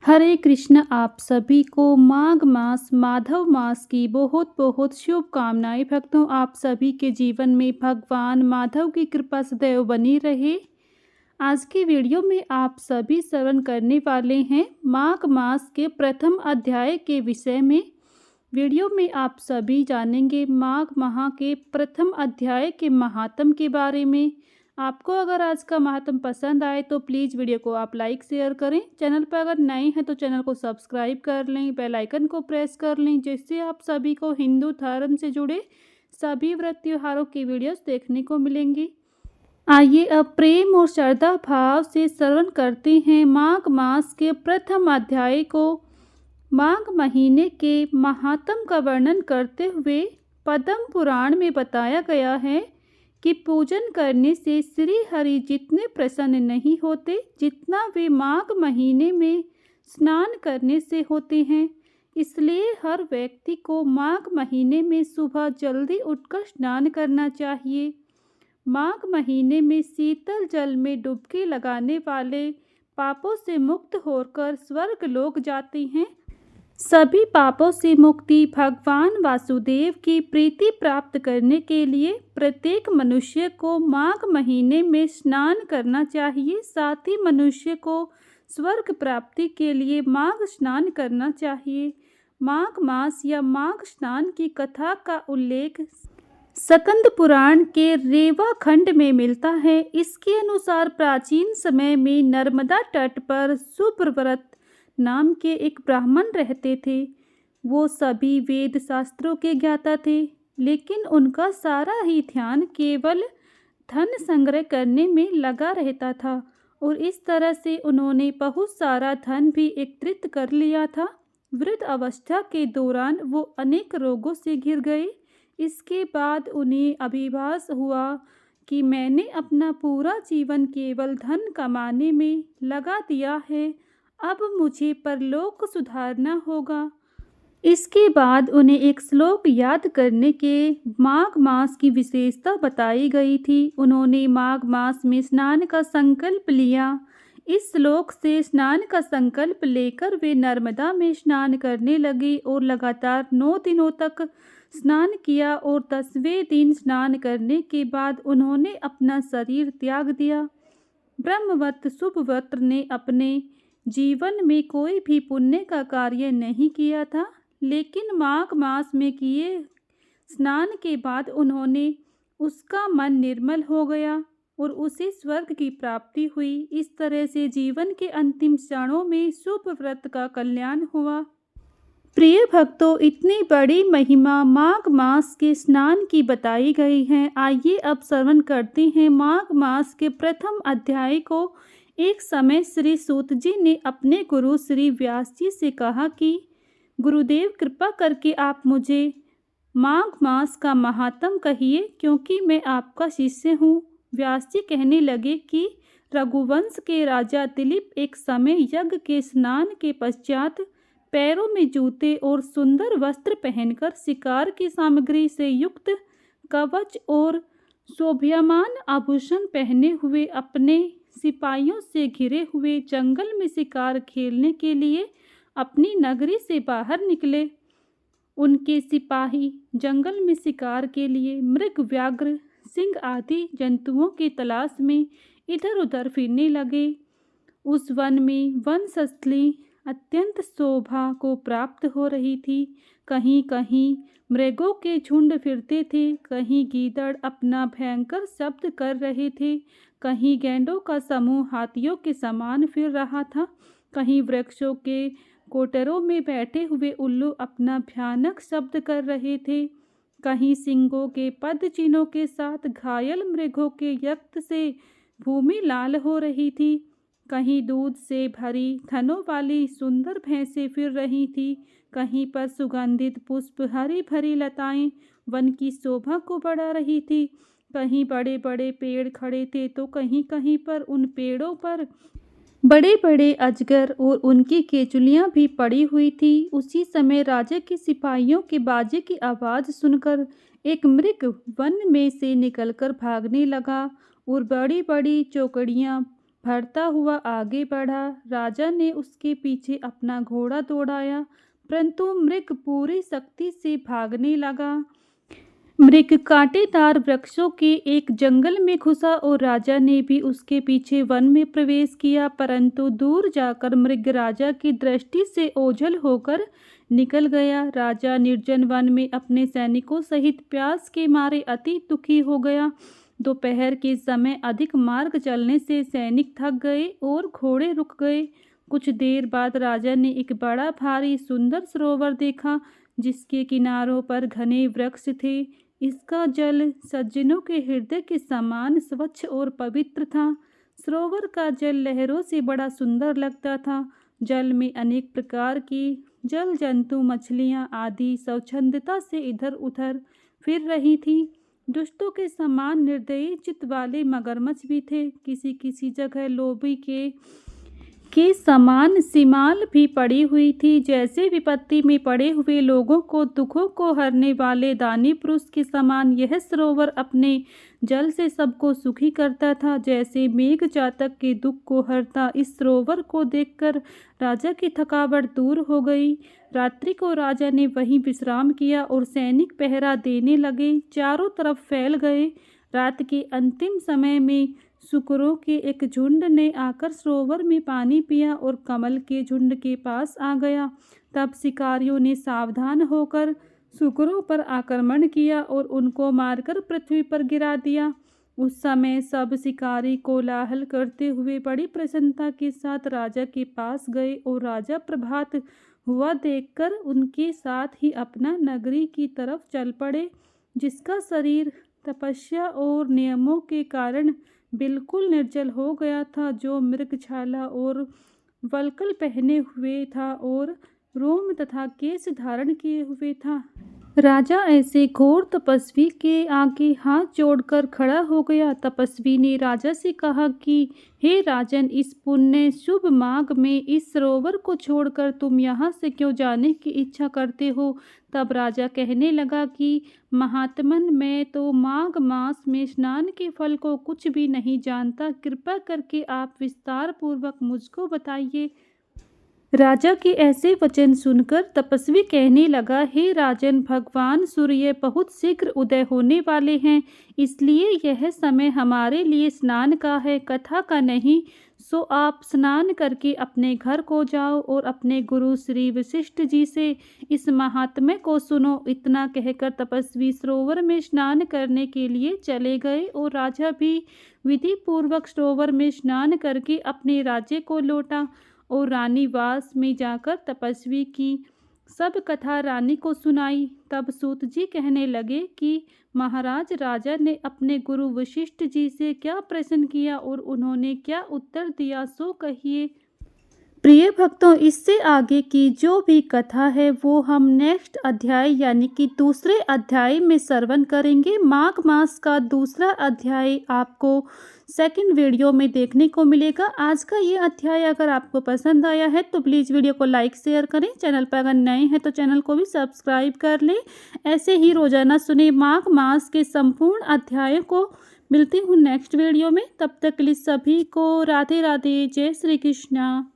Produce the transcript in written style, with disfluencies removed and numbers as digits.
हरे कृष्ण। आप सभी को माघ मास माधव मास की बहुत बहुत शुभकामनाएं। भक्तों, आप सभी के जीवन में भगवान माधव की कृपा सदैव बनी रहे। आज की वीडियो में आप सभी श्रवण करने वाले हैं माघ मास के प्रथम अध्याय के विषय में। वीडियो में आप सभी जानेंगे माघ माह के प्रथम अध्याय के महात्म के बारे में। आपको अगर आज का महात्म पसंद आए तो प्लीज़ वीडियो को आप लाइक शेयर करें। चैनल पर अगर नए हैं तो चैनल को सब्सक्राइब कर लें, बेल आइकन को प्रेस कर लें, जिससे आप सभी को हिंदू धर्म से जुड़े सभी व्रत त्योहारों की वीडियोस देखने को मिलेंगी। आइए अब प्रेम और श्रद्धा भाव से श्रवण करते हैं माघ मास के प्रथम अध्याय को। माघ महीने के महात्म का वर्णन करते हुए पद्म पुराण में बताया गया है कि पूजन करने से श्री हरि जितने प्रसन्न नहीं होते जितना वे माघ महीने में स्नान करने से होते हैं। इसलिए हर व्यक्ति को माघ महीने में सुबह जल्दी उठकर स्नान करना चाहिए। माघ महीने में शीतल जल में डुबकी लगाने वाले पापों से मुक्त होकर स्वर्ग लोक जाते हैं। सभी पापों से मुक्ति भगवान वासुदेव की प्रीति प्राप्त करने के लिए प्रत्येक मनुष्य को माघ महीने में स्नान करना चाहिए। साथ ही मनुष्य को स्वर्ग प्राप्ति के लिए माघ स्नान करना चाहिए। माघ मास या माघ स्नान की कथा का उल्लेख स्कंद पुराण के रेवा खंड में मिलता है। इसके अनुसार प्राचीन समय में नर्मदा तट पर सुब्रव्रत नाम के एक ब्राह्मण रहते थे। वो सभी वेद शास्त्रों के ज्ञाता थे, लेकिन उनका सारा ही ध्यान केवल धन संग्रह करने में लगा रहता था और इस तरह से उन्होंने बहुत सारा धन भी एकत्रित कर लिया था। वृद्ध अवस्था के दौरान वो अनेक रोगों से घिर गए। इसके बाद उन्हें अभिभास हुआ कि मैंने अपना पूरा जीवन केवल धन कमाने में लगा दिया है, अब मुझे परलोक सुधारना होगा। इसके बाद उन्हें एक श्लोक याद करने के माघ मास की विशेषता बताई गई थी। उन्होंने माघ मास में स्नान का संकल्प लिया। इस श्लोक से स्नान का संकल्प लेकर वे नर्मदा में स्नान करने लगी और लगातार 9 दिनों तक स्नान किया और 10वें दिन स्नान करने के बाद उन्होंने अपना शरीर त्याग दिया। ब्रह्मवत शुभव्रत ने अपने जीवन में कोई भी पुण्य का कार्य नहीं किया था, लेकिन माघ मास में किए स्नान के बाद उन्होंने उसका मन निर्मल हो गया और उसे स्वर्ग की प्राप्ति हुई। इस तरह से जीवन के अंतिम क्षणों में शुभव्रत का कल्याण हुआ। प्रिय भक्तों, इतनी बड़ी महिमा माघ मास के स्नान की बताई गई है। आइए अब श्रवण करते हैं माघ मास के प्रथम अध्याय को। एक समय श्री सूत जी ने अपने गुरु श्री व्यास जी से कहा कि गुरुदेव, कृपा करके आप मुझे माघ मास का महात्म कहिए, क्योंकि मैं आपका शिष्य हूँ। व्यास जी कहने लगे कि रघुवंश के राजा दिलीप एक समय यज्ञ के स्नान के पश्चात पैरों में जूते और सुंदर वस्त्र पहनकर शिकार की सामग्री से युक्त कवच और शोभायमान आभूषण पहने हुए अपने सिपाहियों से घिरे हुए जंगल में शिकार खेलने के लिए अपनी नगरी से बाहर निकले। उनके सिपाही जंगल में शिकार के लिए मृग, व्याघ्र, सिंह आदि जंतुओं की तलाश में इधर उधर फिरने लगे। उस वन में वनस्थली अत्यंत शोभा को प्राप्त हो रही थी। कहीं कहीं मृगों के झुंड फिरते थे, कहीं गीदड़ अपना भयंकर शब्द कर रहे थे, कहीं गैंडों का समूह हाथियों के समान फिर रहा था, कहीं वृक्षों के कोटरों में बैठे हुए उल्लू अपना भयानक शब्द कर रहे थे, कहीं सिंगों के पदचिन्हों के साथ घायल मृगों के रक्त से भूमि लाल हो रही थी, कहीं दूध से भरी थनों वाली सुंदर भैंसें फिर रही थी, कहीं पर सुगंधित पुष्प, हरी भरी लताएं वन की शोभा को बढ़ा रही थी, कहीं बड़े बड़े पेड़ खड़े थे तो कहीं कहीं पर उन पेड़ों पर बड़े बड़े अजगर और उनकी केचुलियां भी पड़ी हुई थी। उसी समय राजा के सिपाहियों के बाजे की आवाज़ सुनकर एक मृग वन में से निकलकर भागने लगा और बड़ी बड़ी चौकड़ियाँ भरता हुआ आगे बढ़ा। राजा ने उसके पीछे अपना घोड़ा दौड़ाया, परंतु मृग पूरी शक्ति से भागने लगा। मृग कांटेदार वृक्षों के एक जंगल में घुसा और राजा ने भी उसके पीछे वन में प्रवेश किया, परंतु दूर जाकर मृग राजा की दृष्टि से ओझल होकर निकल गया। राजा निर्जन वन में अपने सैनिकों सहित प्यास के मारे अति दुखी हो गया। दोपहर के समय अधिक मार्ग चलने से सैनिक थक गए और घोड़े रुक गए। कुछ देर बाद राजा ने एक बड़ा भारी सुंदर सरोवर देखा, जिसके किनारों पर घने वृक्ष थे। इसका जल सज्जनों के हृदय के समान स्वच्छ और पवित्र था। सरोवर का जल लहरों से बड़ा सुंदर लगता था। जल में अनेक प्रकार की जल जंतु, मछलियाँ आदि स्वच्छंदता से इधर उधर फिर रही थीं। दुष्टों के समान निर्दयी चित्त वाले मगरमच्छ भी थे। किसी किसी जगह लोभी के समान सीमाल भी पड़ी हुई थी। जैसे विपत्ति में पड़े हुए लोगों को दुखों को हरने वाले दानी पुरुष के समान यह सरोवर अपने जल से सबको सुखी करता था। जैसे मेघ जातक के दुख को हरता, इस सरोवर को देखकर राजा की थकावट दूर हो गई। रात्रि को राजा ने वहीं विश्राम किया और सैनिक पहरा देने लगे, चारों तरफ फैल गए। रात के अंतिम समय में सुकरों के एक झुंड ने आकर सरोवर में पानी पिया और कमल के झुंड के पास आ गया। तब शिकारियों ने सावधान होकर सुकरों पर आक्रमण किया और उनको मारकर पृथ्वी पर गिरा दिया। उस समय सब शिकारी कोलाहल करते हुए बड़ी प्रसन्नता के साथ राजा के पास गए और राजा प्रभात हुआ देखकर उनके साथ ही अपना नगरी की तरफ चल पड़े, जिसका शरीर तपस्या और नियमों के कारण बिल्कुल निर्जल हो गया था, जो मृगछाला और वल्कल पहने हुए था और रोम तथा केश धारण किए हुए था। राजा ऐसे घोर तपस्वी के आगे हाथ जोड़कर खड़ा हो गया। तपस्वी ने राजा से कहा कि हे राजन, इस पुण्य शुभ माघ में इस सरोवर को छोड़कर तुम यहाँ से क्यों जाने की इच्छा करते हो? तब राजा कहने लगा कि महात्मन, मैं तो माघ मास में स्नान के फल को कुछ भी नहीं जानता। कृपा करके आप विस्तार पूर्वक मुझको बताइए। राजा के ऐसे वचन सुनकर तपस्वी कहने लगा, हे राजन, भगवान सूर्य बहुत शीघ्र उदय होने वाले हैं, इसलिए यह समय हमारे लिए स्नान का है, कथा का नहीं। सो आप स्नान करके अपने घर को जाओ और अपने गुरु श्री वशिष्ठ जी से इस महात्म्य को सुनो। इतना कहकर तपस्वी सरोवर में स्नान करने के लिए चले गए और राजा भी विधि पूर्वक सरोवर में स्नान करके अपने राज्य को लौटा और रानीवास में जाकर तपस्वी की सब कथा रानी को सुनाई। तब सूत जी कहने लगे कि महाराज, राजा ने अपने गुरु वशिष्ठ जी से क्या प्रश्न किया और उन्होंने क्या उत्तर दिया, सो कहिए। प्रिय भक्तों, इससे आगे की जो भी कथा है वो हम नेक्स्ट अध्याय यानी कि दूसरे अध्याय में श्रवण करेंगे। माघ मास का दूसरा अध्याय आपको सेकंड वीडियो में देखने को मिलेगा। आज का ये अध्याय अगर आपको पसंद आया है तो प्लीज़ वीडियो को लाइक शेयर करें। चैनल पर अगर नए हैं तो चैनल को भी सब्सक्राइब कर लें। ऐसे ही रोजाना सुने माघ मास के संपूर्ण अध्याय को। मिलती हूँ नेक्स्ट वीडियो में, तब तक के लिए सभी को राधे राधे, जय श्री कृष्णा।